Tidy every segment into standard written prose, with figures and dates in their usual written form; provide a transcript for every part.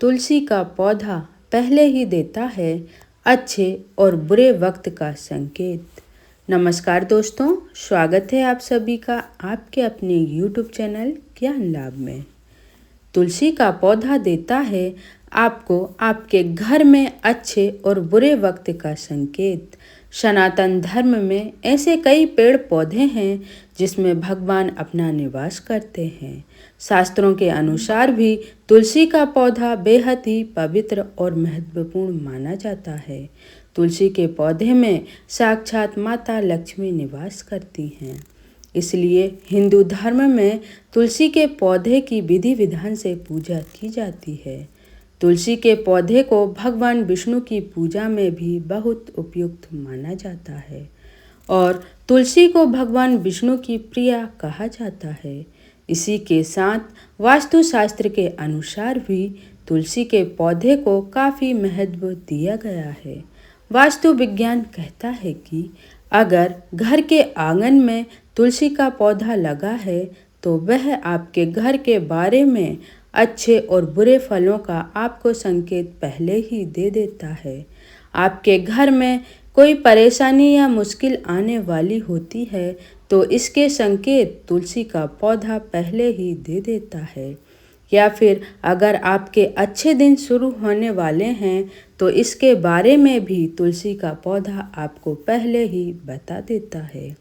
तुलसी का पौधा पहले ही देता है अच्छे और बुरे वक्त का संकेत। नमस्कार दोस्तों, स्वागत है आप सभी का आपके अपने YouTube चैनल ज्ञान लाभ में। तुलसी का पौधा देता है आपको आपके घर में अच्छे और बुरे वक्त का संकेत। सनातन धर्म में ऐसे कई पेड़ पौधे हैं जिसमें भगवान अपना निवास करते हैं। शास्त्रों के अनुसार भी तुलसी का पौधा बेहद ही पवित्र और महत्वपूर्ण माना जाता है। तुलसी के पौधे में साक्षात माता लक्ष्मी निवास करती हैं। इसलिए हिंदू धर्म में तुलसी के पौधे की विधि विधान से पूजा की जाती है। तुलसी के पौधे को भगवान विष्णु की पूजा में भी बहुत उपयुक्त माना जाता है और तुलसी को भगवान विष्णु की प्रिया कहा जाता है। इसी के साथ वास्तुशास्त्र के अनुसार भी तुलसी के पौधे को काफ़ी महत्व दिया गया है। वास्तु विज्ञान कहता है कि अगर घर के आंगन में तुलसी का पौधा लगा है तो वह आपके घर के बारे में अच्छे और बुरे फलों का आपको संकेत पहले ही दे देता है। आपके घर में कोई परेशानी या मुश्किल आने वाली होती है तो इसके संकेत तुलसी का पौधा पहले ही दे देता है। या फिर अगर आपके अच्छे दिन शुरू होने वाले हैं तो इसके बारे में भी तुलसी का पौधा आपको पहले ही बता देता है।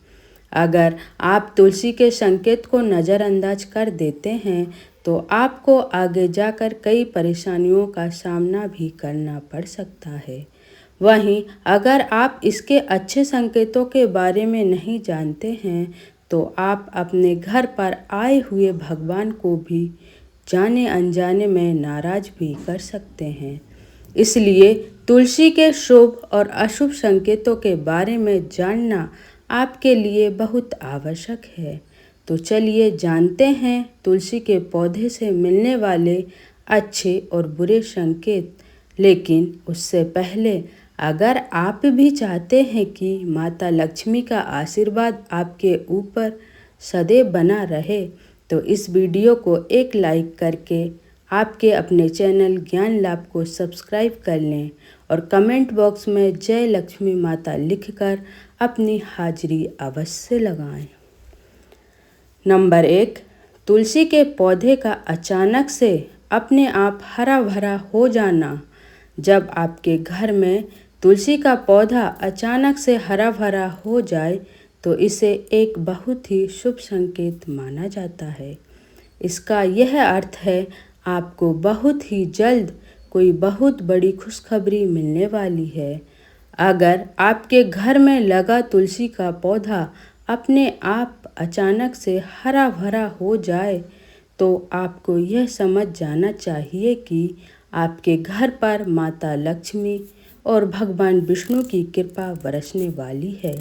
अगर आप तुलसी के संकेत को नज़रअंदाज कर देते हैं तो आपको आगे जाकर कई परेशानियों का सामना भी करना पड़ सकता है। वहीं अगर आप इसके अच्छे संकेतों के बारे में नहीं जानते हैं तो आप अपने घर पर आए हुए भगवान को भी जाने अनजाने में नाराज भी कर सकते हैं। इसलिए तुलसी के शुभ और अशुभ संकेतों के बारे में जानना आपके लिए बहुत आवश्यक है। तो चलिए जानते हैं तुलसी के पौधे से मिलने वाले अच्छे और बुरे संकेत। लेकिन उससे पहले अगर आप भी चाहते हैं कि माता लक्ष्मी का आशीर्वाद आपके ऊपर सदैव बना रहे तो इस वीडियो को एक लाइक करके आपके अपने चैनल ज्ञान लाभ को सब्सक्राइब कर लें और कमेंट बॉक्स में जय लक्ष्मी माता लिखकर अपनी हाजिरी अवश्य लगाएं। नंबर 1, तुलसी के पौधे का अचानक से अपने आप हरा भरा हो जाना। जब आपके घर में तुलसी का पौधा अचानक से हरा भरा हो जाए तो इसे एक बहुत ही शुभ संकेत माना जाता है। इसका यह अर्थ है आपको बहुत ही जल्द कोई बहुत बड़ी खुशखबरी मिलने वाली है। अगर आपके घर में लगा तुलसी का पौधा अपने आप अचानक से हरा भरा हो जाए तो आपको यह समझ जाना चाहिए कि आपके घर पर माता लक्ष्मी और भगवान विष्णु की कृपा बरसने वाली है।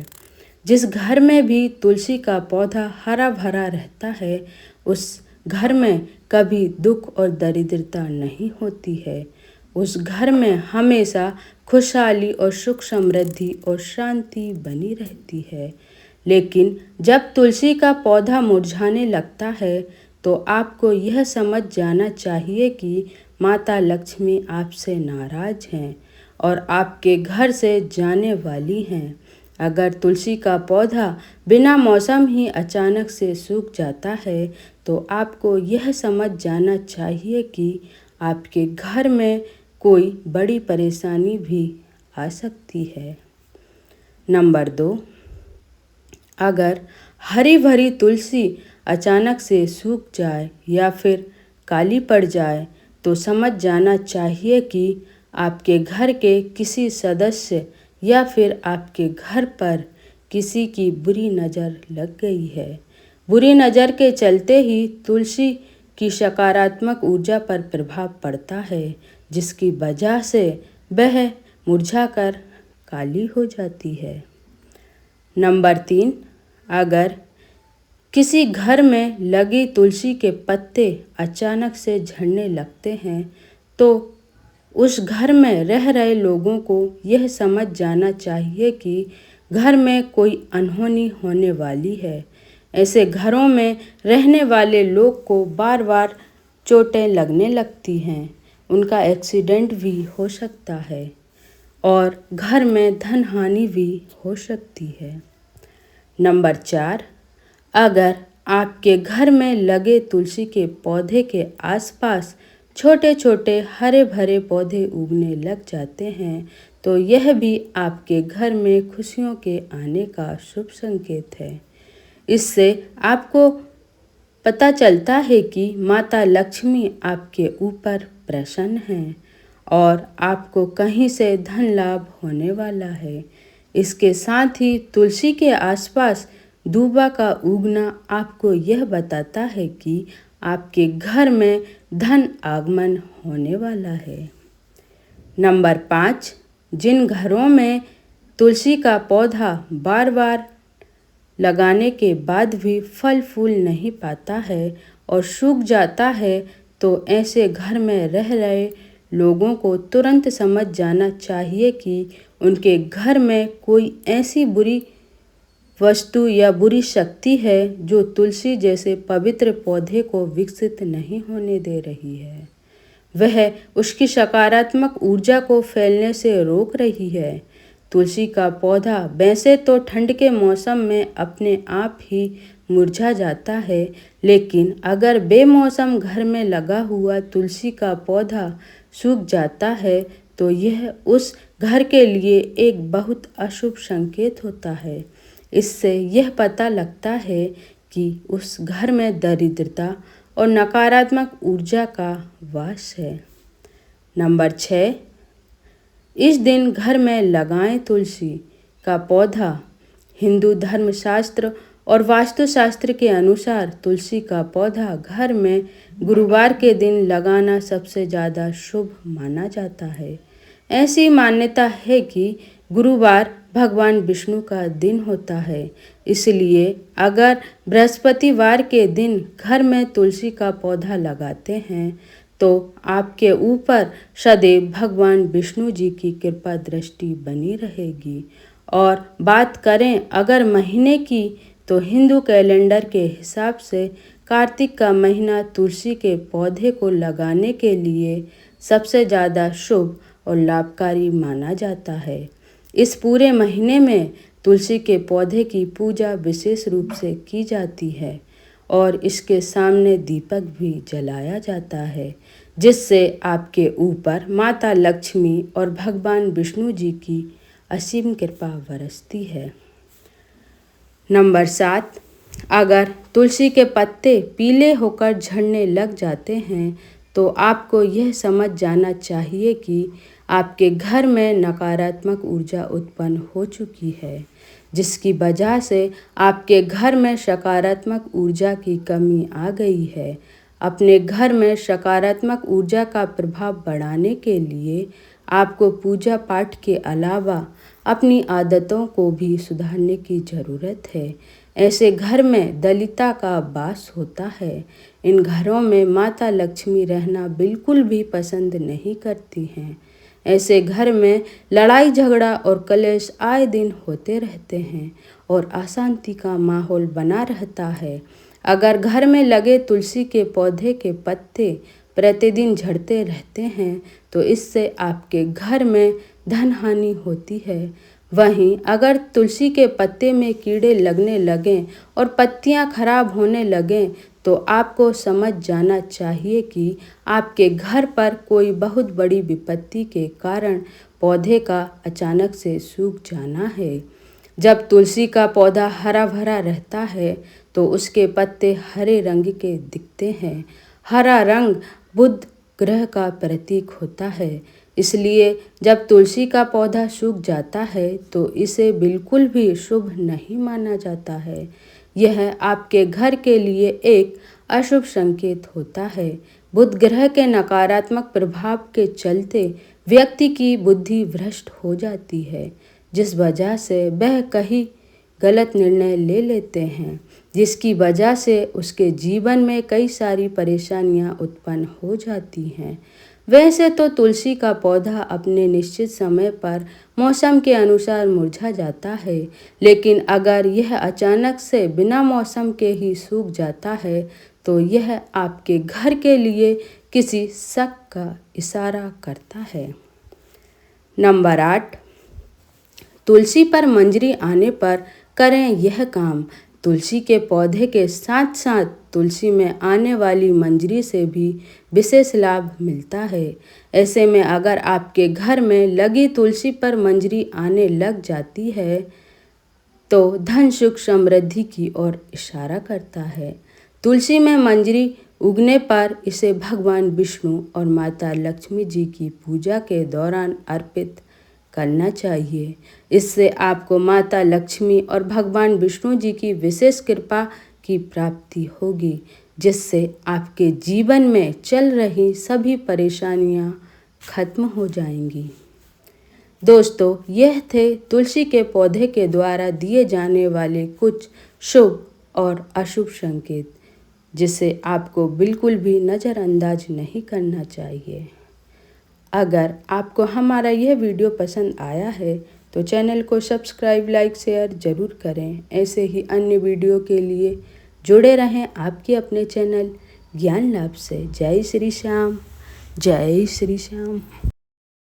जिस घर में भी तुलसी का पौधा हरा भरा रहता है उस घर में कभी दुख और दरिद्रता नहीं होती है। उस घर में हमेशा खुशहाली और सुख समृद्धि और शांति बनी रहती है। लेकिन जब तुलसी का पौधा मुरझाने लगता है तो आपको यह समझ जाना चाहिए कि माता लक्ष्मी आपसे नाराज हैं और आपके घर से जाने वाली हैं। अगर तुलसी का पौधा बिना मौसम ही अचानक से सूख जाता है तो आपको यह समझ जाना चाहिए कि आपके घर में कोई बड़ी परेशानी भी आ सकती है। नंबर 2, अगर हरी भरी तुलसी अचानक से सूख जाए या फिर काली पड़ जाए तो समझ जाना चाहिए कि आपके घर के किसी सदस्य या फिर आपके घर पर किसी की बुरी नज़र लग गई है। बुरी नज़र के चलते ही तुलसी की सकारात्मक ऊर्जा पर प्रभाव पड़ता है जिसकी वजह से वह मुरझाकर काली हो जाती है। नंबर 3, अगर किसी घर में लगी तुलसी के पत्ते अचानक से झड़ने लगते हैं तो उस घर में रह रहे लोगों को यह समझ जाना चाहिए कि घर में कोई अनहोनी होने वाली है। ऐसे घरों में रहने वाले लोग को बार बार चोटें लगने लगती हैं। उनका एक्सीडेंट भी हो सकता है और घर में धन हानि भी हो सकती है। नंबर 4, अगर आपके घर में लगे तुलसी के पौधे के आसपास छोटे छोटे हरे भरे पौधे उगने लग जाते हैं तो यह भी आपके घर में खुशियों के आने का शुभ संकेत है। इससे आपको पता चलता है कि माता लक्ष्मी आपके ऊपर प्रसन्न हैं और आपको कहीं से धन लाभ होने वाला है। इसके साथ ही तुलसी के आसपास दूबा का उगना आपको यह बताता है कि आपके घर में धन आगमन होने वाला है। नंबर 5, जिन घरों में तुलसी का पौधा बार बार लगाने के बाद भी फल फूल नहीं पाता है और सूख जाता है तो ऐसे घर में रह रहे लोगों को तुरंत समझ जाना चाहिए कि उनके घर में कोई ऐसी बुरी वस्तु या बुरी शक्ति है जो तुलसी जैसे पवित्र पौधे को विकसित नहीं होने दे रही है। वह उसकी सकारात्मक ऊर्जा को फैलने से रोक रही है। तुलसी का पौधा वैसे तो ठंड के मौसम में अपने आप ही मुरझा जाता है, लेकिन अगर बेमौसम घर में लगा हुआ तुलसी का पौधा सूख जाता है तो यह उस घर के लिए एक बहुत अशुभ संकेत होता है। इससे यह पता लगता है कि उस घर में दरिद्रता और नकारात्मक ऊर्जा का वास है। नंबर 6, इस दिन घर में लगाएं तुलसी का पौधा। हिंदू धर्मशास्त्र और वास्तुशास्त्र के अनुसार तुलसी का पौधा घर में गुरुवार के दिन लगाना सबसे ज़्यादा शुभ माना जाता है। ऐसी मान्यता है कि गुरुवार भगवान विष्णु का दिन होता है, इसलिए अगर बृहस्पतिवार के दिन घर में तुलसी का पौधा लगाते हैं तो आपके ऊपर सदैव भगवान विष्णु जी की कृपा दृष्टि बनी रहेगी। और बात करें अगर महीने की तो हिंदू कैलेंडर के हिसाब से कार्तिक का महीना तुलसी के पौधे को लगाने के लिए सबसे ज़्यादा शुभ और लाभकारी माना जाता है। इस पूरे महीने में तुलसी के पौधे की पूजा विशेष रूप से की जाती है और इसके सामने दीपक भी जलाया जाता है, जिससे आपके ऊपर माता लक्ष्मी और भगवान विष्णु जी की असीम कृपा बरसती है। नंबर 7, अगर तुलसी के पत्ते पीले होकर झड़ने लग जाते हैं तो आपको यह समझ जाना चाहिए कि आपके घर में नकारात्मक ऊर्जा उत्पन्न हो चुकी है, जिसकी वजह से आपके घर में सकारात्मक ऊर्जा की कमी आ गई है। अपने घर में सकारात्मक ऊर्जा का प्रभाव बढ़ाने के लिए आपको पूजा पाठ के अलावा अपनी आदतों को भी सुधारने की ज़रूरत है। ऐसे घर में दलिता का वास होता है। इन घरों में माता लक्ष्मी रहना बिल्कुल भी पसंद नहीं करती हैं। ऐसे घर में लड़ाई झगड़ा और कलेश आए दिन होते रहते हैं और अशांति का माहौल बना रहता है। अगर घर में लगे तुलसी के पौधे के पत्ते प्रतिदिन झड़ते रहते हैं तो इससे आपके घर में धन हानि होती है। वहीं अगर तुलसी के पत्ते में कीड़े लगने लगें और पत्तियां खराब होने लगें तो आपको समझ जाना चाहिए कि आपके घर पर कोई बहुत बड़ी विपत्ति के कारण पौधे का अचानक से सूख जाना है। जब तुलसी का पौधा हरा भरा रहता है तो उसके पत्ते हरे रंग के दिखते हैं। हरा रंग बुध ग्रह का प्रतीक होता है, इसलिए जब तुलसी का पौधा सूख जाता है तो इसे बिल्कुल भी शुभ नहीं माना जाता है। यह आपके घर के लिए एक अशुभ संकेत होता है। बुध ग्रह के नकारात्मक प्रभाव के चलते व्यक्ति की बुद्धि भ्रष्ट हो जाती है, जिस वजह से वह कहीं गलत निर्णय ले लेते हैं, जिसकी वजह से उसके जीवन में कई सारी परेशानियां उत्पन्न हो जाती हैं। वैसे तो तुलसी का पौधा अपने निश्चित समय पर मौसम के अनुसार मुरझा जाता है, लेकिन अगर यह अचानक से बिना मौसम के ही सूख जाता है तो यह आपके घर के लिए किसी शक का इशारा करता है। नंबर 8, तुलसी पर मंजरी आने पर करें यह काम। तुलसी के पौधे के साथ साथ तुलसी में आने वाली मंजरी से भी विशेष लाभ मिलता है। ऐसे में अगर आपके घर में लगी तुलसी पर मंजरी आने लग जाती है तो धन सुख समृद्धि की ओर इशारा करता है। तुलसी में मंजरी उगने पर इसे भगवान विष्णु और माता लक्ष्मी जी की पूजा के दौरान अर्पित करना चाहिए। इससे आपको माता लक्ष्मी और भगवान विष्णु जी की विशेष कृपा की प्राप्ति होगी, जिससे आपके जीवन में चल रही सभी परेशानियां खत्म हो जाएंगी। दोस्तों, यह थे तुलसी के पौधे के द्वारा दिए जाने वाले कुछ शुभ और अशुभ संकेत, जिसे आपको बिल्कुल भी नज़रअंदाज नहीं करना चाहिए। अगर आपको हमारा यह वीडियो पसंद आया है तो चैनल को सब्सक्राइब, लाइक, शेयर ज़रूर करें। ऐसे ही अन्य वीडियो के लिए जुड़े रहें आपके अपने चैनल ज्ञान लाभ से। जय श्री श्याम, जय श्री श्याम।